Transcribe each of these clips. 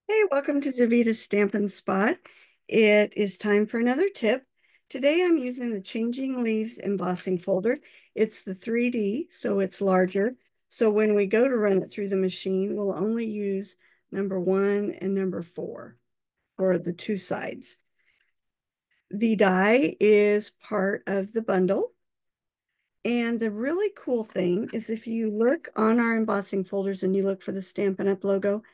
Hey, welcome to Davita's Stampin' Spot. It is time for another tip. Today I'm using the Changing Leaves embossing folder. It's the 3D, so it's larger. So when we go to run it through the machine, we'll only use number 1 and number 4 for the two sides. The die is part of the bundle. And the really cool thing is if you look on our embossing folders and you look for the Stampin' Up! Logo,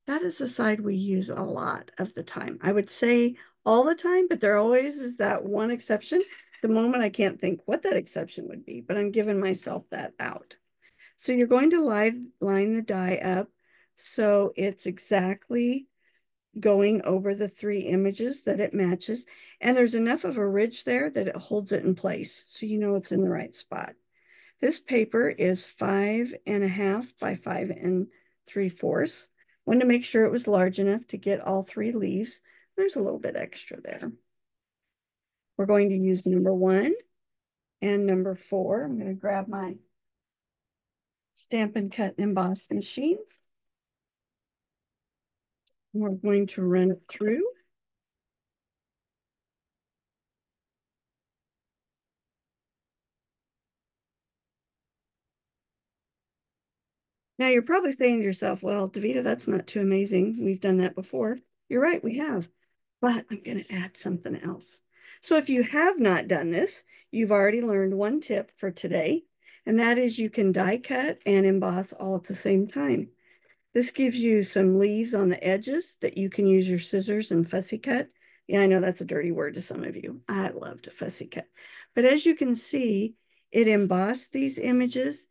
that is the side we use a lot of the time. I would say all the time, but there always is that one exception. At the moment, I can't think what that exception would be, but I'm giving myself that out. So you're going to line the die up so it's exactly going over the three images that it matches. And there's enough of a ridge there that it holds it in place. So you know it's in the right spot. This paper is 5.5 by 5 3/4. Wanted to make sure it was large enough to get all three leaves. There's a little bit extra there. We're going to use number 1 and number 4. I'm going to grab my Stampin' Cut and Emboss machine. We're going to run it through. Now you're probably saying to yourself, well, Davita, that's not too amazing. We've done that before. You're right, we have. But I'm going to add something else. So if you have not done this, you've already learned one tip for today, and that is you can die cut and emboss all at the same time. This gives you some leaves on the edges that you can use your scissors and fussy cut. Yeah, I know that's a dirty word to some of you. I love to fussy cut. But as you can see, it embossed these images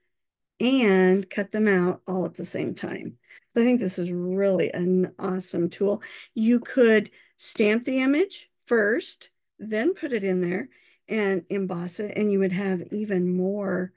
and cut them out all at the same time. So I think this is really an awesome tool. You could stamp the image first, then put it in there and emboss it, and you would have even more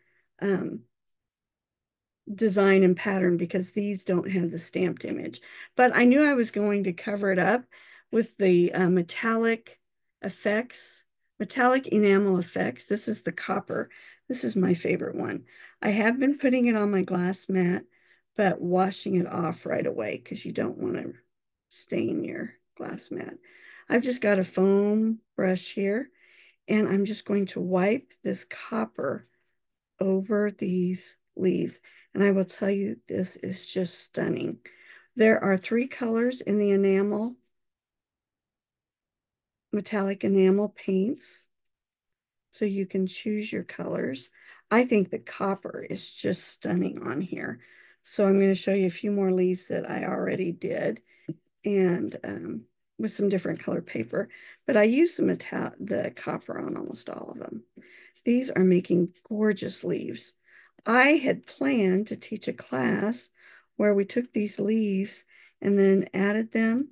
design and pattern because these don't have the stamped image. But I knew I was going to cover it up with the metallic effects, metallic enamel effects. This is the copper. This is my favorite one. I have been putting it on my glass mat, but washing it off right away because you don't want to stain your glass mat. I've just got a foam brush here, and I'm just going to wipe this copper over these leaves. And I will tell you, this is just stunning. There are 3 colors in the enamel, metallic enamel paints. So you can choose your colors. I think the copper is just stunning on here. So I'm going to show you a few more leaves that I already did and with some different color paper. But I use the copper on almost all of them. These are making gorgeous leaves. I had planned to teach a class where we took these leaves and then added them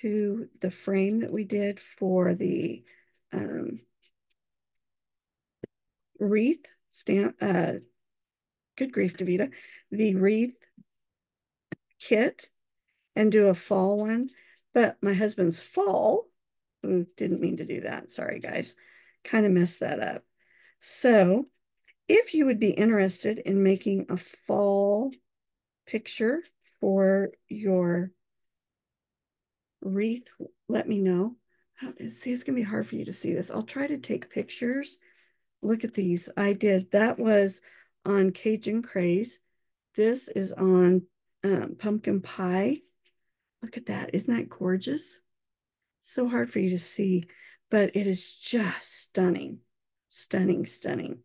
to the frame that we did for the wreath stamp. Good grief, Davita, the wreath kit and do a fall one. But my husband's fall, didn't mean to do that. Sorry, guys, kind of messed that up. So if you would be interested in making a fall picture for your wreath, let me know. See, it's going to be hard for you to see this. I'll try to take pictures. Look at these. I did. That was on Cajun Craze. This is on pumpkin pie. Look at that. Isn't that gorgeous? So hard for you to see, but it is just stunning. Stunning, stunning.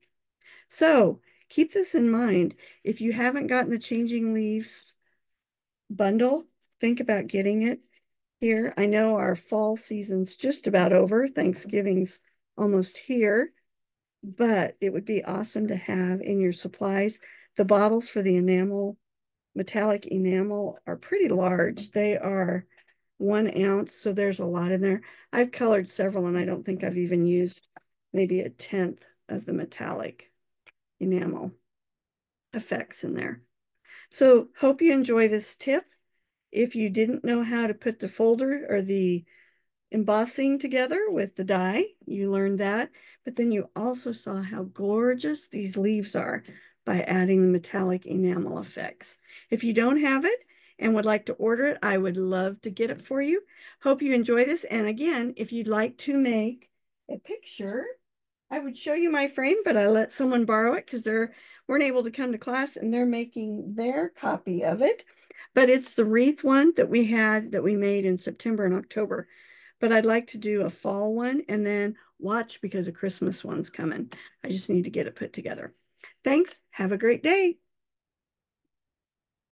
So keep this in mind. If you haven't gotten the Changing Leaves bundle, think about getting it here. I know our fall season's just about over. Thanksgiving's almost here, but it would be awesome to have in your supplies. The bottles for the enamel, metallic enamel are pretty large. They are 1 ounce, so there's a lot in there. I've colored several, and I don't think I've even used maybe 1/10 of the metallic enamel effects in there. So hope you enjoy this tip. If you didn't know how to put the folder or the embossing together with the die, you learned that. But then you also saw how gorgeous these leaves are by adding the metallic enamel effects. If you don't have it and would like to order it, I would love to get it for you. Hope you enjoy this. And again, if you'd like to make a picture, I would show you my frame, but I let someone borrow it because they weren't able to come to class and they're making their copy of it. But it's the wreath one that we made in September and October. But I'd like to do a fall one and then watch because a Christmas one's coming. I just need to get it put together. Thanks. Have a great day.